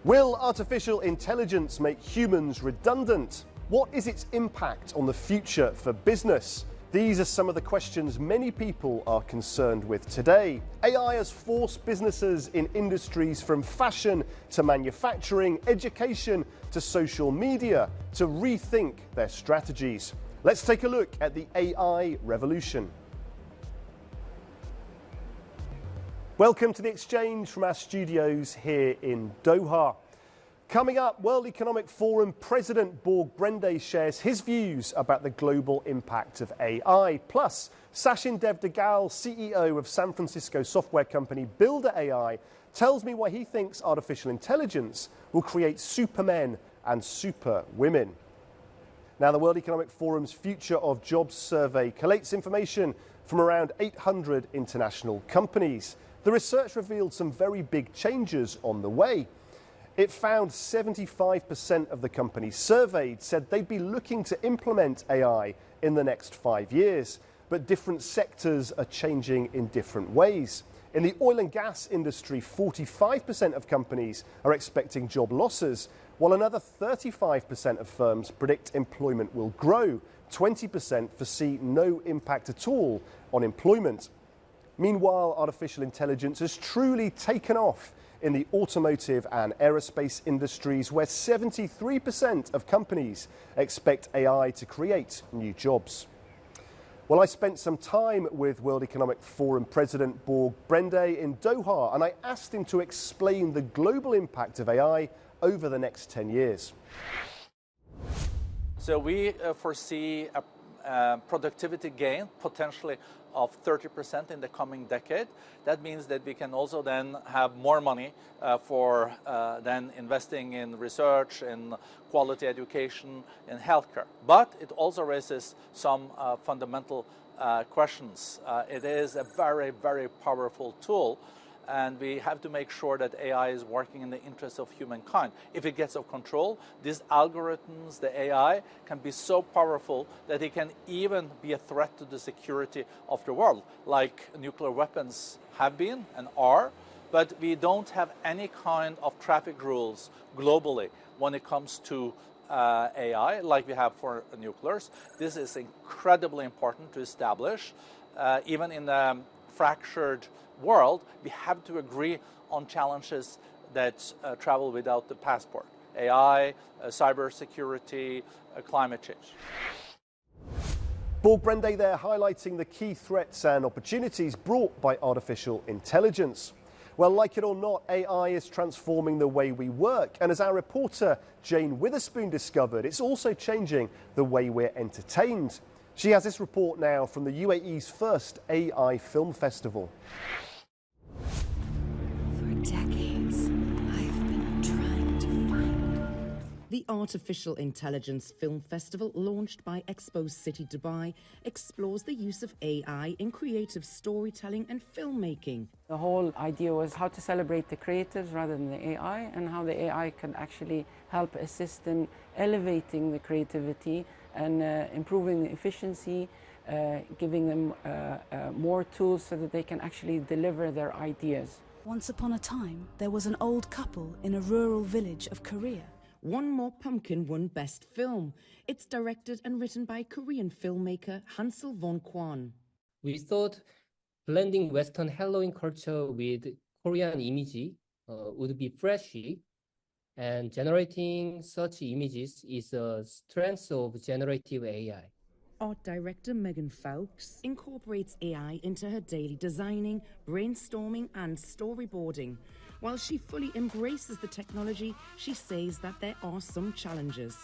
Will artificial intelligence make humans redundant? What is its impact on the future for business? These are some of the questions many people are concerned with today. AI has forced businesses in industries from fashion to manufacturing, education to social media to rethink their strategies. Let's take a look at the AI revolution. Welcome to the exchange from our studios here in Doha. Coming up, World Economic Forum President Borg Brende shares his views about the global impact of AI. Plus, Sachin Devdugal, CEO of San Francisco software company Builder AI, tells me why he thinks artificial intelligence will create supermen and superwomen. Now, the World Economic Forum's Future of Jobs survey collates information from around 800 international companies. The research revealed some very big changes on the way. It found 75% of the companies surveyed said they'd be looking to implement AI in the next 5 years, but different sectors are changing in different ways. In the oil and gas industry, 45% of companies are expecting job losses, while another 35% of firms predict employment will grow. 20% foresee no impact at all on employment. Meanwhile, artificial intelligence has truly taken off in the automotive and aerospace industries, where 73% of companies expect AI to create new jobs. Well, I spent some time with World Economic Forum President Borg Brende in Doha, and I asked him to explain the global impact of AI over the next 10 years. So we foresee a productivity gain potentially of 30% in the coming decade. That means that we can also then have more money for then investing in research, in quality education, in healthcare. But it also raises some fundamental questions. It is a very, very powerful tool, and we have to make sure that AI is working in the interest of humankind. If it gets out of control, these algorithms, the AI, can be so powerful that it can even be a threat to the security of the world, like nuclear weapons have been and are. But we don't have any kind of traffic rules globally when it comes to AI, like we have for nuclears. This is incredibly important to establish. Even in a fractured world, we have to agree on challenges that travel without the passport: AI, cybersecurity, climate change. Borg Brende there highlighting the key threats and opportunities brought by artificial intelligence. Well, like it or not, AI is transforming the way we work, and as our reporter Jane Witherspoon discovered, it's also changing the way we're entertained. She has this report now from the UAE's first AI film festival. For decades, I've been trying to find. The Artificial Intelligence Film Festival, launched by Expo City Dubai, explores the use of AI in creative storytelling and filmmaking. The whole idea was how to celebrate the creatives rather than the AI, and how the AI can actually help assist in elevating the creativity and improving the efficiency, giving them more tools so that they can actually deliver their ideas. Once upon a time, there was an old couple in a rural village of Korea. One More Pumpkin won Best Film. It's directed and written by Korean filmmaker Hansel von Kwan. We thought blending Western Halloween culture with Korean imagery would be flashy, and generating such images is a strength of generative AI. Art director Megan Fowkes incorporates AI into her daily designing, brainstorming and storyboarding. While she fully embraces the technology, she says that there are some challenges.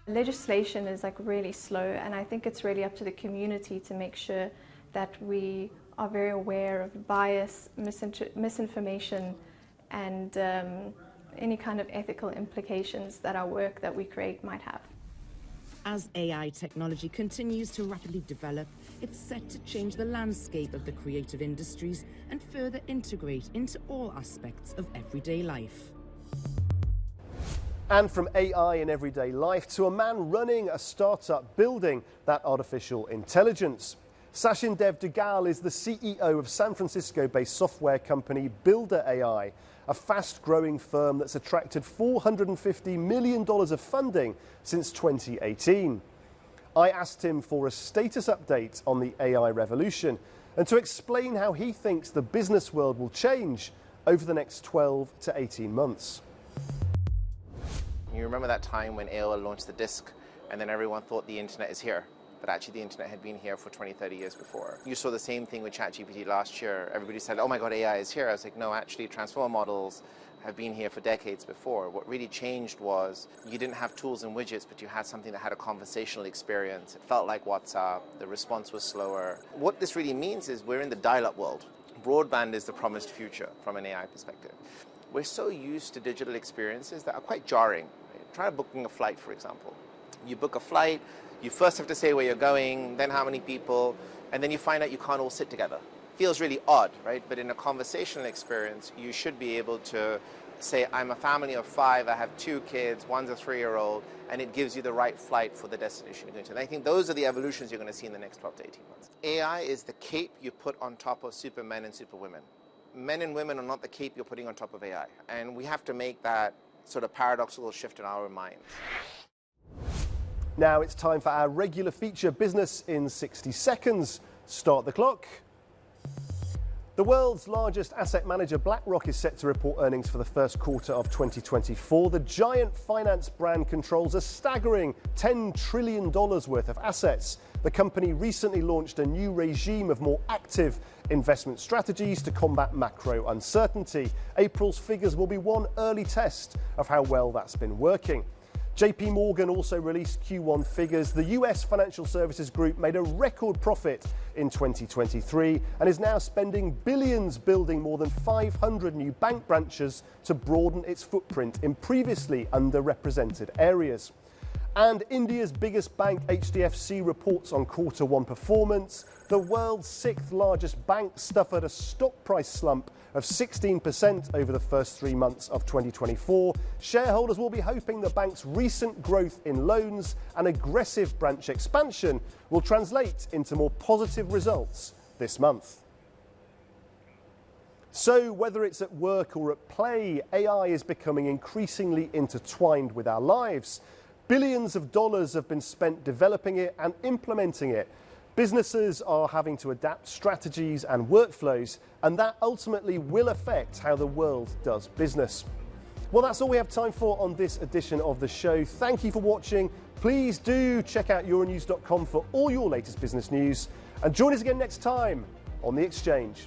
Legislation is really slow, and I think it's really up to the community to make sure that we are very aware of bias, misinformation, and any kind of ethical implications that our work that we create might have. As AI technology continues to rapidly develop, it's set to change the landscape of the creative industries and further integrate into all aspects of everyday life. And from AI in everyday life to a man running a startup building that artificial intelligence. Sachin Devdugal is the CEO of San Francisco-based software company Builder AI. a fast-growing firm that's attracted $450 million of funding since 2018. I asked him for a status update on the AI revolution and to explain how he thinks the business world will change over the next 12 to 18 months. You remember that time when AOL launched the disk and then everyone thought the internet is here, but actually the internet had been here for 20, 30 years before. You saw the same thing with ChatGPT last year. Everybody said, oh my God, AI is here. I was like, no, actually transformer models have been here for decades before. What really changed was you didn't have tools and widgets, but you had something that had a conversational experience. It felt like WhatsApp. The response was slower. What this really means is we're in the dial-up world. Broadband is the promised future from an AI perspective. We're so used to digital experiences that are quite jarring. Try booking a flight, for example. You book a flight, you first have to say where you're going, then how many people, and then you find out you can't all sit together. Feels really odd, right? But in a conversational experience, you should be able to say, I'm a family of 5, I have 2 kids, one's a 3-year-old, and it gives you the right flight for the destination you're going to. And I think those are the evolutions you're going to see in the next 12 to 18 months. AI is the cape you put on top of supermen and superwomen. Men and women are not the cape you're putting on top of AI. And we have to make that sort of paradoxical shift in our minds. Now it's time for our regular feature, Business in 60 Seconds. Start the clock. The world's largest asset manager, BlackRock, is set to report earnings for the first quarter of 2024. The giant finance brand controls a staggering $10 trillion worth of assets. The company recently launched a new regime of more active investment strategies to combat macro uncertainty. April's figures will be one early test of how well that's been working. JP Morgan also released Q1 figures. The US financial services group made a record profit in 2023 and is now spending billions building more than 500 new bank branches to broaden its footprint in previously underrepresented areas. And India's biggest bank, HDFC, reports on Q1 performance. The world's 6th largest bank suffered a stock price slump of 16% over the first 3 months of 2024. Shareholders will be hoping the bank's recent growth in loans and aggressive branch expansion will translate into more positive results this month. So whether it's at work or at play, AI is becoming increasingly intertwined with our lives. Billions of dollars have been spent developing it and implementing it. Businesses are having to adapt strategies and workflows, and that ultimately will affect how the world does business. Well, that's all we have time for on this edition of the show. Thank you for watching. Please do check out euronews.com for all your latest business news, and join us again next time on The Exchange.